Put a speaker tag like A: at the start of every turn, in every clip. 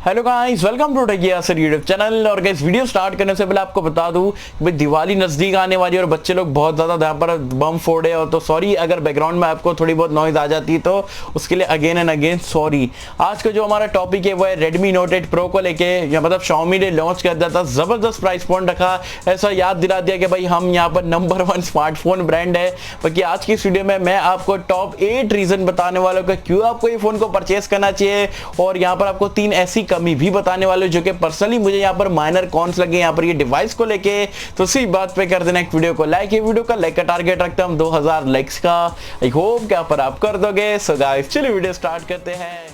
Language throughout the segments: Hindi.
A: Hello guys, welcome to techie Yasir YouTube channel. और गाइस, वीडियो स्टार्ट करने से पहले आपको बता दूं कि भाई दिवाली नजदीक आने वाली है और बच्चे लोग बहुत ज्यादा यहाँ पर बम फोड़े। और तो सॉरी अगर बैकग्राउंड में आपको थोड़ी बहुत नॉइज आ जाती है तो उसके लिए अगेन एंड अगेन सॉरी। आज का जो हमारा टॉपिक है वो है Redmi Note 8 Pro को लेके, या मतलब Xiaomi ने लॉन्च कर दिया था, जबरदस्त प्राइस पॉइंट रखा, ऐसा याद दिला दिया कि भाई हम यहाँ पर नंबर 1 स्मार्टफोन ब्रांड है। बाकी आज की वीडियो में मैं आपको टॉप 8 रीजन बताने वाला हूँ क्यों आपको ये फोन को परचेस करना चाहिए, और यहाँ पर आपको 3 ऐसी कमी भी बताने वाले जो कि पर्सनली मुझे यहाँ पर माइनर कॉन्स लगे यहाँ पर ये डिवाइस को लेके। तो इसी बात पे कर देना एक वीडियो को लाइक। ये वीडियो का लाइक का टारगेट रखते हैं हम 2000 लाइक्स का। आई होप क्या पर आप कर दोगे। सो गाइस चलिए वीडियो स्टार्ट करते हैं।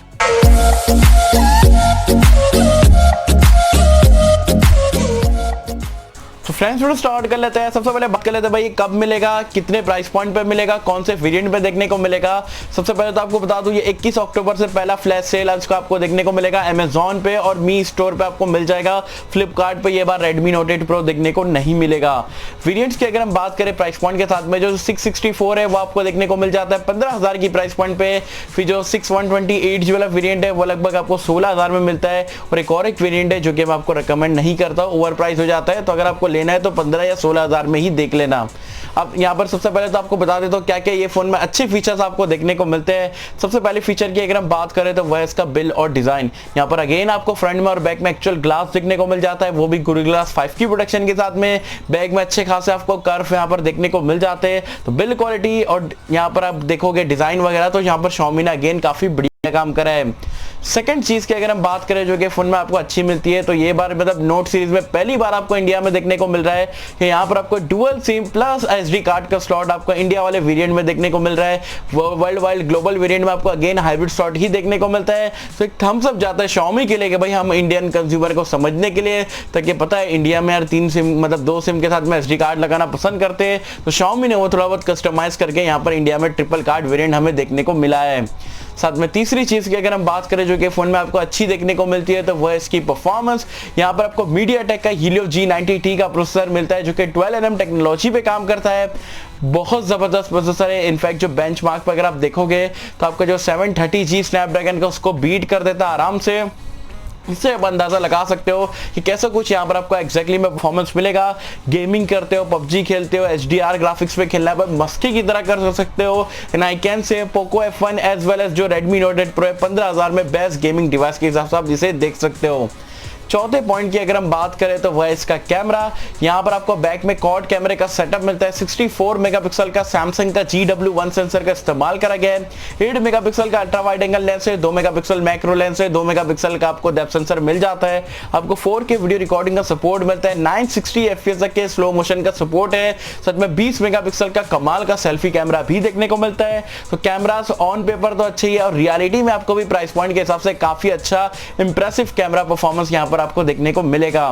A: तो फ्रेंड्स वीडियो स्टार्ट कर लेते हैं। सबसे पहले बात कर लेते हैं भाई कब मिलेगा, कितने प्राइस पॉइंट पे मिलेगा, कौन से वेरिएंट पे देखने को मिलेगा। सबसे पहले तो आपको बता दूं ये 21 अक्टूबर से पहला फ्लैश सेल आज को आपको देखने को मिलेगा अमेजॉन पे, और मी स्टोर पे आपको मिल जाएगा। फ्लिपकार्ट पे ये बार Redmi Note 8 Pro देखने को नहीं मिलेगा। वेरिएंट्स की अगर हम बात करें प्राइस पॉइंट के साथ में, जो 664 है वो आपको देखने को मिल जाता है 15,000 की प्राइस पॉइंट पे। फिर जो 6128 वाला वेरिएंट है वो लगभग आपको 16,000 में मिलता है। और एक और एक वेरिएंट है जो कि मैं आपको रिकमेंड नहीं करता, ओवर प्राइस हो जाता है, तो अगर आपको लेना है तो 15 या 16,000 में ही देख लेना। अब यहाँ पर सबसे पहले तो आपको बता देता हूँ क्या क्या ये फोन में अच्छे फीचर्स आपको देखने को मिलते हैं। सबसे पहले फीचर की अगर हम बात करें तो वह इसका बिल्ड और डिजाइन। यहाँ पर अगेन आपको फ्रंट में और बैक में एक्चुअल ग्लास देखने को मिल जाता है, वो भी Gorilla Glass 5 की प्रोटेक्शन के साथ में। बैक में अच्छे खासे आपको कर्व यहाँ पर देखने को मिल जाते हैं। तो बिल्ड क्वालिटी और यहाँ पर आप देखोगे डिजाइन वगैरह, तो यहाँ पर Xiaomi ने अगेन काफी बढ़िया काम करा है। सेकंड चीज की अगर हम बात करें जो कि फोन में आपको अच्छी मिलती है, तो ये बार मतलब नोट सीरीज में पहली बार आपको इंडिया में देखने को मिल रहा है कि यहाँ पर आपको dual SIM plus SD card का स्लॉट आपको इंडिया वाले वेरिएंट में देखने को मिल रहा है। वर्ल्ड वाइड ग्लोबल वेरिएंट में आपको अगेन हाइब्रिड स्लॉट ही देखने को मिलता है। तो एक थम्स अप जाता है Xiaomi के लिए कि भाई हम इंडियन कंज्यूमर को समझने के लिए, ताकि पता है इंडिया में यार 3 सिम मतलब 2 सिम के साथ में एसडी कार्ड लगाना पसंद करते हैं, तो Xiaomi ने वो थोड़ा बहुत कस्टमाइज करके यहाँ पर इंडिया में ट्रिपल कार्ड वेरिएंट हमें देखने को मिला है। साथ में तीसरी चीज की अगर हम बात करें जो कि फोन में आपको अच्छी देखने को मिलती है, तो वह इसकी परफॉर्मेंस। यहाँ पर आपको MediaTek का Helio G90T का प्रोसेसर मिलता है जो कि 12nm टेक्नोलॉजी पे काम करता है। बहुत जबरदस्त प्रोसेसर है। इनफैक्ट जो बेंचमार्क पर अगर आप देखोगे तो आपका जो 730G स्नैपड्रैगन का उसको बीट कर देता है आराम से। इससे आप अंदाजा लगा सकते हो कि कैसा कुछ यहाँ पर आपको एग्जैक्टली में परफॉर्मेंस मिलेगा। गेमिंग करते हो, पबजी खेलते हो, HDR ग्राफिक्स पे खेलना है पर मस्ती की तरह कर सकते हो। And I can say Poco F1 as well as जो Redmi Note 8 Pro है 15,000 में बेस्ट गेमिंग डिवाइस के हिसाब से आप जिसे देख सकते हो। चौथे पॉइंट की अगर हम बात करें तो वह इसका कैमरा। यहाँ पर आपको बैक में क्वाड कैमरे का सेटअप मिलता है। 64 मेगापिक्सल का सैमसंग का GW1 सेंसर का इस्तेमाल करा गया है। 8 मेगापिक्सल का अल्ट्रा वाइड एंगल लेंस है, 2 मेगापिक्सल मैक्रो लेंस है, 2 मेगापिक्सल का आपको डेप्थ सेंसर मिल जाता है। आपको 4K वीडियो रिकॉर्डिंग का सपोर्ट मिलता है। 960 FPS तक के स्लो मोशन का सपोर्ट है। साथ में 20 मेगापिक्सल का कमाल का सेल्फी कैमरा भी देखने को मिलता है। तो कैमरास ऑन पेपर तो अच्छी है, और रियलिटी में आपको भी प्राइस पॉइंट के हिसाब से काफी अच्छा इंप्रेसिव कैमरा परफॉर्मेंस यहाँ पर आपको देखने को मिलेगा।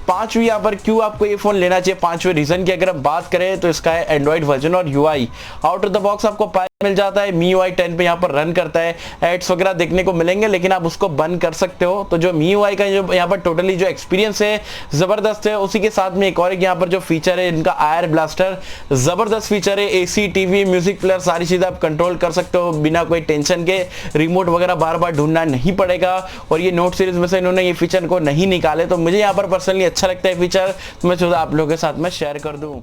A: पांचवी यहाँ पर क्यों आपको ये फोन लेना चाहिए, पांचवें रीजन की अगर हम बात करें तो इसका है एंड्रॉइड वर्जन और UI। Out of the box आपको मिल जाता है। MIUI 10 पे यहाँ पर रन करता है। एड्स वगैरह देखने को मिलेंगे लेकिन आप उसको बंद कर सकते हो। तो जो MIUI का जो यहाँ पर टोटली जो एक्सपीरियंस है जबरदस्त है। उसी के साथ में एक और यहाँ पर जो फीचर है इनका आयर ब्लास्टर, जबरदस्त फीचर है। AC TV म्यूजिक प्लेयर सारी चीजें आप कंट्रोल कर सकते हो बिना कोई टेंशन के। रिमोट वगैरह बार बार ढूंढना नहीं पड़ेगा। और ये नोट सीरीज में से इन्होंने ये फीचर को नहीं निकाले, तो मुझे यहाँ पर पर्सनली अच्छा लगता है फीचर, तो मैं सोचा आप लोगों के साथ में शेयर कर दूं।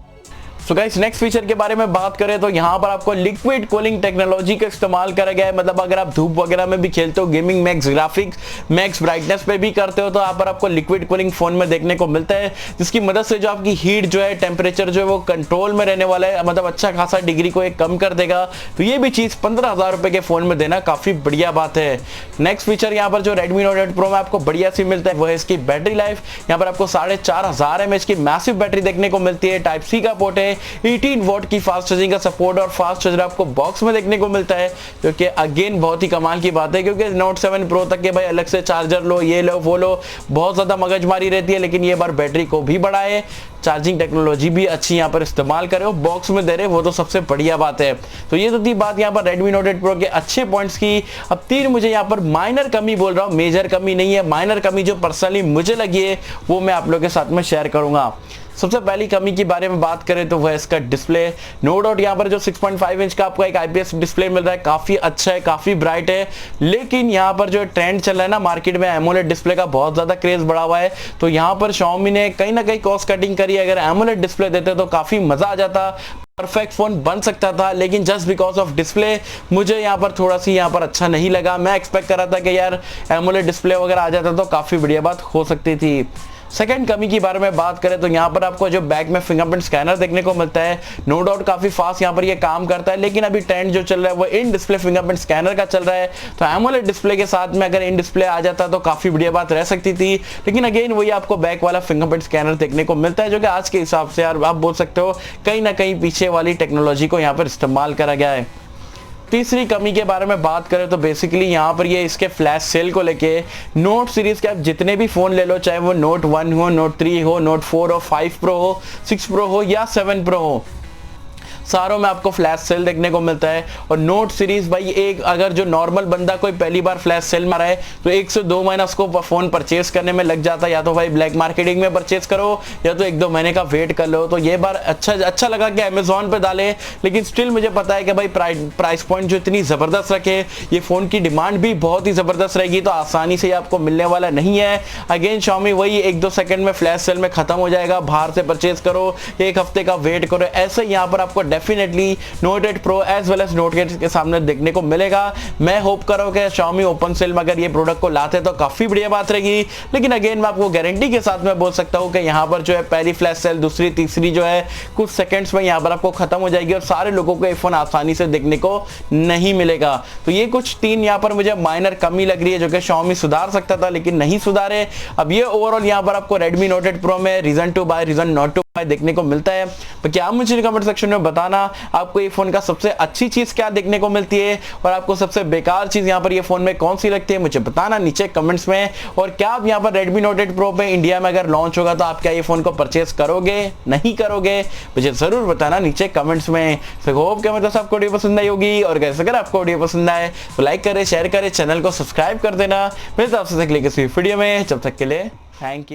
A: सो गाइस नेक्स्ट फीचर के बारे में बात करें तो यहाँ पर आपको लिक्विड कूलिंग टेक्नोलॉजी का इस्तेमाल करा गया है। मतलब अगर आप धूप वगैरह में भी खेलते हो, gaming max graphics max brightness पे भी करते हो, तो यहाँ पर आपको लिक्विड कूलिंग फोन में देखने को मिलता है, जिसकी मदद से जो आपकी हीट जो है, टेम्परेचर जो है वो कंट्रोल में रहने वाला है। मतलब अच्छा खासा डिग्री को एक कम कर देगा। तो ये भी चीज 15,000 रुपए के फोन में देना काफी बढ़िया बात है। नेक्स्ट फीचर यहाँ पर जो Redmi Note 8 Pro में आपको बढ़िया सी मिलता है वह है इसकी बैटरी लाइफ। यहाँ पर आपको 4500 mAh की मैसिव बैटरी देखने को मिलती है। Type-C का पोर्ट है। 18 वॉट की फास्ट चार्जिंग का सपोर्ट और फास्ट चार्जर आपको बॉक्स में देखने को मिलता है, जो कि अगेन बहुत ही कमाल की बात है, क्योंकि Note 7 Pro तक के भाई अलग से चार्जर लो, ये लो वो लो, बहुत ज्यादा मगजमारी रहती है। लेकिन ये बार बैटरी को भी बढ़ाए, चार्जिंग टेक्नोलॉजी भी अच्छी यहाँ पर इस्तेमाल करे, हो बॉक्स में दे रहे, वो तो सबसे बढ़िया बात है। तो ये तो थी बात यहाँ पर Redmi Note 8 Pro के अच्छे पॉइंट्स की। अब 3 मुझे यहाँ पर माइनर कमी बोल रहा हूँ, मेजर कमी नहीं है, माइनर कमी जो पर्सनली मुझे लगी है वो मैं आप लोगों के साथ में शेयर करूंगा। सबसे पहली कमी के बारे में बात करें तो वह इसका डिस्प्ले। नो डाउट यहाँ पर जो 6.5 इंच का आपको एक IPS डिस्प्ले मिल रहा है काफी अच्छा है, काफी ब्राइट है, लेकिन यहाँ पर जो ट्रेंड चल रहा है ना मार्केट में एमोलेड डिस्प्ले का बहुत ज्यादा क्रेज बढ़ा हुआ है, तो यहाँ पर Xiaomi ने कहीं ना कहीं कॉस्ट कटिंग करी। अगर एमोलेड डिस्प्ले देते तो काफी मजा आ जाता, परफेक्ट फोन बन सकता था, लेकिन जस्ट बिकॉज ऑफ डिस्प्ले मुझे यहाँ पर थोड़ा सी यहाँ पर अच्छा नहीं लगा। मैं एक्सपेक्ट कर रहा था कि यार एमोलेड डिस्प्ले वगैरह आ जाता तो काफी बढ़िया बात हो सकती थी। सेकंड कमी के बारे में बात करें तो यहाँ पर आपको जो बैक में फिंगरप्रिंट स्कैनर देखने को मिलता है, नो डाउट काफी फास्ट यहाँ पर ये काम करता है, लेकिन अभी ट्रेंड जो चल रहा है वो इन डिस्प्ले फिंगरप्रिंट स्कैनर का चल रहा है। तो एमोलेड डिस्प्ले के साथ में अगर इन डिस्प्ले आ जाता तो काफी बढ़िया बात रह सकती थी, लेकिन अगेन वही आपको बैक वाला फिंगरप्रिंट स्कैनर देखने को मिलता है, जो कि आज के हिसाब से यार आप बोल सकते हो कहीं ना कहीं पीछे वाली टेक्नोलॉजी को यहाँ पर इस्तेमाल करा गया है। तीसरी कमी के बारे में बात करें तो बेसिकली यहाँ पर ये इसके फ्लैश सेल को लेके नोट सीरीज के आप जितने भी फोन ले लो, चाहे वो नोट 1 हो, नोट 3 हो, नोट 4 हो, 5 प्रो हो, 6 प्रो हो या 7 प्रो हो, सारों में आपको फ्लैश सेल देखने को मिलता है। और नोट सीरीज भाई एक अगर जो नॉर्मल बंदा कोई पहली बार फ्लैश सेल में रहा है तो 1 से 2 महीना उसको फोन परचेस करने में लग जाता है, या तो भाई ब्लैक मार्केटिंग में परचेस करो या तो 1-2 महीने का वेट कर लो। तो ये बार अच्छा लगा कि अमेजोन पे डाले, लेकिन स्टिल मुझे पता है कि भाई प्राइस पॉइंट जो इतनी जबरदस्त रखे, ये फोन की डिमांड भी बहुत ही जबरदस्त रहेगी, तो आसानी से आपको मिलने वाला नहीं है। अगेन Xiaomi वही 1-2 सेकंड में फ्लैश सेल में खत्म हो जाएगा, बाहर से परचेस करो, 1 हफ्ते का वेट करो, ऐसे यहाँ पर आपको definitely note 8 pro as well as note 8 के सामने देखने को मिलेगा। मैं होप कर रहा हूं कि Xiaomi ओपन सेल में अगर ये प्रोडक्ट को लाते तो काफी बढ़िया बात रहेगी, लेकिन अगेन मैं आपको गारंटी के साथ में बोल सकता हूं कि यहाँ पर जो है पहली फ्लैश सेल, दूसरी, तीसरी जो है कुछ सेकंड्स में यहाँ पर आपको खत्म हो जाएगी और सारे लोगों को ये फोन आसानी से देखने को नहीं मिलेगा। तो ये कुछ 3 यहाँ पर मुझे माइनर कमी लग रही है जो कि Xiaomi सुधार सकता था लेकिन नहीं सुधारे। अब ये ओवरऑल यहाँ पर आपको Redmi Note 8 Pro में reason to buy, reason not to buy देखने को मिलता है। तो क्या आप मुझे कमेंट सेक्शन में बताना आपको ये फोन का सबसे अच्छी चीज क्या देखने को मिलती है और आपको सबसे बेकार चीज यहाँ पर ये फोन में कौन सी लगती है, मुझे बताना नीचे कमेंट्स में। और क्या आप यहाँ पर Redmi Note 8 Pro पे इंडिया में अगर लॉन्च होगा तो आप क्या ये फोन को परचेस करोगे, नहीं करोगे, मुझे जरूर बताना नीचे कमेंट्स में। सो होप कि मतलब आपको वीडियो पसंद आई होगी, और कैसे अगर आपको वीडियो पसंद आए तो लाइक करें, शेयर करें, चैनल को सब्सक्राइब कर देना। मिलते हैं आपसे अगले किसी वीडियो में, जब तक के लिए थैंक यू।